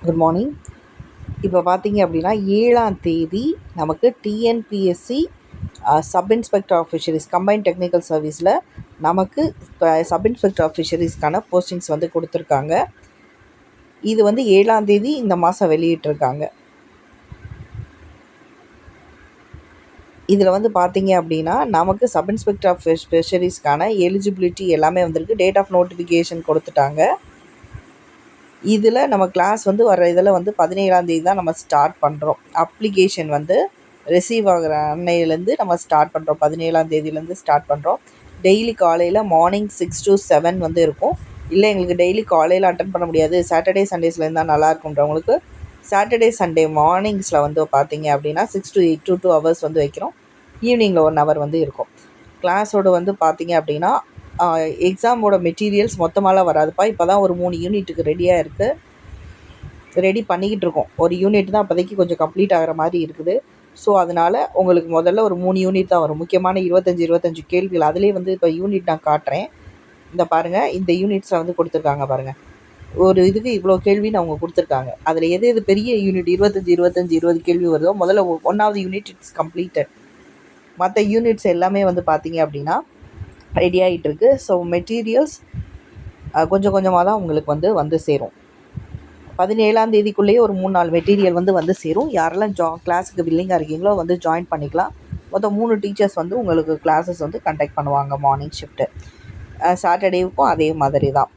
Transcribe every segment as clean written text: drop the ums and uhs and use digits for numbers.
Good morning. இப்போ பார்த்தீங்க அப்படின்னா 7ஆம் தேதி நமக்கு TNPSC sub inspector of fisheries combined technical சர்வீஸில் நமக்கு இப்போ சப் இன்ஸ்பெக்டர் ஆஃப் ஃபிஷரிஸ்க்கான போஸ்டிங்ஸ் வந்து கொடுத்துருக்காங்க. இது வந்து 7ஆம் தேதி இந்த மாதம் வெளியிட்டிருக்காங்க. இதில் வந்து பார்த்தீங்க அப்படின்னா நமக்கு சப் இன்ஸ்பெக்டர் ஆஃப் ஃபிஷரிஸ்க்கான எலிஜிபிலிட்டி எல்லாமே வந்திருக்கு. டேட் ஆஃப் நோட்டிஃபிகேஷன் கொடுத்துட்டாங்க. இதில் நம்ம கிளாஸ் வந்து வர இதில் வந்து 17ஆம் தேதி தான் நம்ம ஸ்டார்ட் பண்ணுறோம். அப்ளிகேஷன் வந்து ரிசீவ் ஆகிற அன்னையிலேருந்து நம்ம ஸ்டார்ட் பண்ணுறோம். 17ஆம் தேதியிலேருந்து ஸ்டார்ட் பண்ணுறோம். டெய்லி காலையில் மார்னிங் 6 to 7 வந்து இருக்கும். இல்லை எங்களுக்கு டெய்லி காலையில் அட்டன் பண்ண முடியாது, சாட்டர்டே சண்டேஸில் இருந்தால் நல்லாயிருக்குன்றவங்களுக்கு சாட்டர்டே சண்டே மார்னிங்ஸில் வந்து பார்த்தீங்க அப்படின்னா 6 to 8 to 2 hours வந்து வைக்கிறோம். ஈவினிங்கில் 1 hour வந்து இருக்கும். கிளாஸோடு வந்து பார்த்தீங்க அப்படின்னா எக்ஸாமோட மெட்டீரியல்ஸ் மொத்தமாலாம் வராதுப்பா. இப்போ தான் ஒரு 3 யூனிட்டுக்கு ரெடியாக இருக்குது, ரெடி பண்ணிக்கிட்டு இருக்கோம். ஒரு யூனிட் தான் அப்போதைக்கு கொஞ்சம் கம்ப்ளீட் ஆகிற மாதிரி இருக்குது. ஸோ அதனால் உங்களுக்கு முதல்ல ஒரு 3 யூனிட் தான் வரும். முக்கியமான 25 கேள்விகள். அதிலே வந்து இப்போ யூனிட் நான் காட்டுறேன். இந்த பாருங்கள், இந்த யூனிட்ஸில் வந்து கொடுத்துருக்காங்க பாருங்கள். ஒரு இதுக்கு இவ்வளோ கேள்வின்னு அவங்க கொடுத்துருக்காங்க. அதில் எது பெரிய யூனிட் 20 கேள்வி வருதோ முதல்ல 1வது யூனிட் இட்ஸ் கம்ப்ளீட்டட். மற்ற யூனிட்ஸ் எல்லாமே வந்து பார்த்தீங்க அப்படின்னா ரெடி ஆகிட்டுருக்கு. ஸோ மெட்டீரியல்ஸ் கொஞ்சம் கொஞ்சமாக தான் உங்களுக்கு வந்து சேரும். 17ஆம் தேதிக்குள்ளேயே ஒரு 3-4 மெட்டீரியல் வந்து சேரும். யாரெல்லாம் கிளாஸுக்கு வில்லிங்காக இருக்கீங்களோ வந்து ஜாயின் பண்ணிக்கலாம். மொத்தம் 3 டீச்சர்ஸ் வந்து உங்களுக்கு கிளாஸஸ் வந்து கண்டக்ட் பண்ணுவாங்க. மார்னிங் ஷிஃப்ட்டு, சாட்டர்டேவுக்கும் அதே மாதிரி தான்.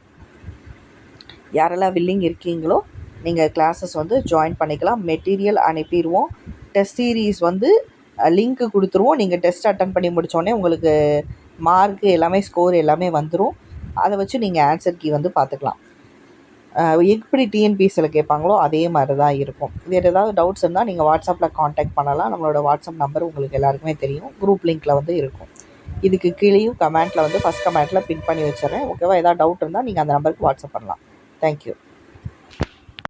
யாரெல்லாம் வில்லிங் இருக்கீங்களோ நீங்கள் கிளாஸஸ் வந்து ஜாயின் பண்ணிக்கலாம். மெட்டீரியல் அனுப்பிடுவோம். டெஸ்ட் சீரீஸ் வந்து லிங்க்கு கொடுத்துருவோம். நீங்கள் டெஸ்ட் அட்டன் பண்ணி முடித்தோடனே உங்களுக்கு மார்க்கு எல்லாமே ஸ்கோர் எல்லாமே வந்துடும். அதை வச்சு நீங்கள் ஆன்சர் கீ வந்து பார்த்துக்கலாம். எப்படி டிஎன்பிஎஸ்சியில் கேட்பாங்களோ அதே மாதிரி தான் இருக்கும். வேறு ஏதாவது டவுட்ஸ் இருந்தால் நீங்கள் வாட்ஸ்அப்பில் காண்டாக்ட் பண்ணலாம். நம்மளோட வாட்ஸ்அப் நம்பர் உங்களுக்கு எல்லாருக்குமே தெரியும், குரூப் லிங்க்கில் வந்து இருக்கும். இதுக்கு கீழேயும் கமெண்ட்டில் வந்து ஃபஸ்ட் கமெண்ட்டில் பின் பண்ணி வச்சுறேன். ஓகேவா? ஏதாவது டவுட் இருந்தால் நீங்கள் அந்த நம்பருக்கு வாட்ஸ்அப் பண்ணலாம். தேங்க்யூ.